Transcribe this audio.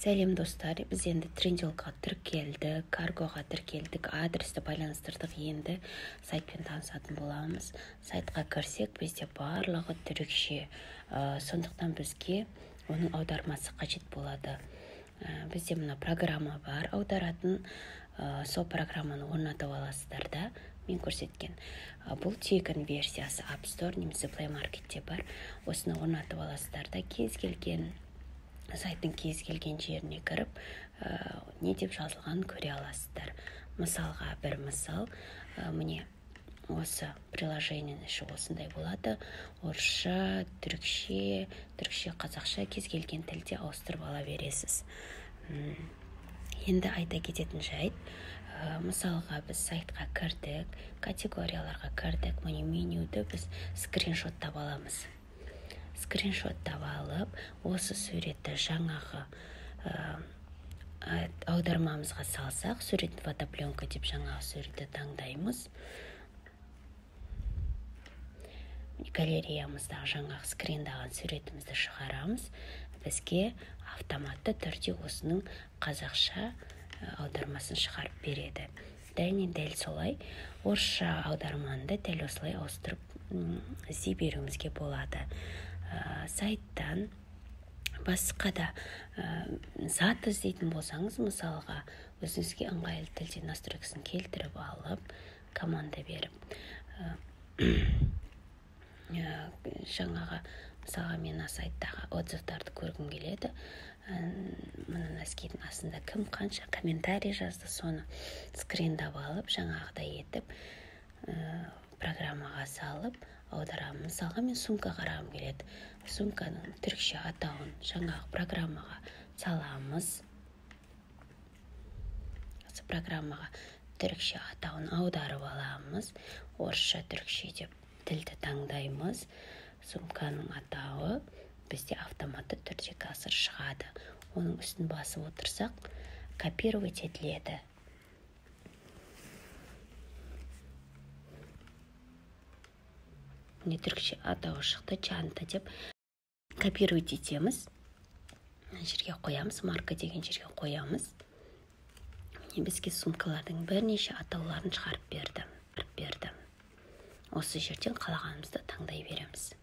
Сәлем достар, біз енді тренделға тіркелдік, каргоға тіркелдік, адресті байланыстырдық, енді сайтпен танысатын боламыз. Сайтқа кірсек, бізде барлығы түрікше, сондықтан бізге оның аудармасы қажет болады. Бізде мына программа бар, аударатын, сол программаны орнатып аласыздар да, мен көрсеткен. Бұл тегін версиясы App Store немесе Play Marketте бар. Осыны орнатып аласыздар да, кез келген сайттың кез келген жеріне кіріп, не деп жазылғанын көре аласыздар. Мысалға бір мысал, міне осы приложениенің іші осындай болады. Орысша, түрікше, қазақша кез келген тілде ауыстырып ала бересіз. Енді айта кететін жайт, мысалға біз сайтқа кірдік, категорияларға кірдік, міне менюді біз скриншоттап аламыз. Скриншоттап алып, осы суретті жаңағы аудармамызға салсақ, сурет фотопленка деп жаңағы суретті таңдаймыз. Галереямыздағы жаңағы скриндаған суретімізді шығарамыз. Бізге автоматты түрде осының қазақша аудармасын шығарып береді. Дәл солай, орысша аударманы дәл осылай ауыстырып іздей беруімізге болады. Сайттан басқа да зат іздейтін болсаңыз, мысалға өзіңізге ыңғайлы тілде настройкасын келтіріп алып, команда беріп, жаңағы мысалға мен сайттағы отзывтарды көргім келеді. Мұны носкидің астында кім қанша комментарий жазды, соны скриндап алып, жаңағыдай етіп программаға салып аударамын. Мысалға мен сумка қарағым келеді. Сумканың түрікше атауын жаңағы программаға саламыз. Осы программаға түрікше атауын аударып аламыз. Орысша, түрікше деп тілді таңдаймыз. Сумканың атауы бізде автоматты түрде қазір шығады. Оның үстін басып отырсақ, копировать етіледі. Не түрікше атауы шықты, чанта деп копировать етеміз. Жерге қоямыз, марка деген жерге қоямыз. Бізге сумкалардың бірнеше атауларын шығарып берді. Осы жерден қалағанымызды таңдай береміз.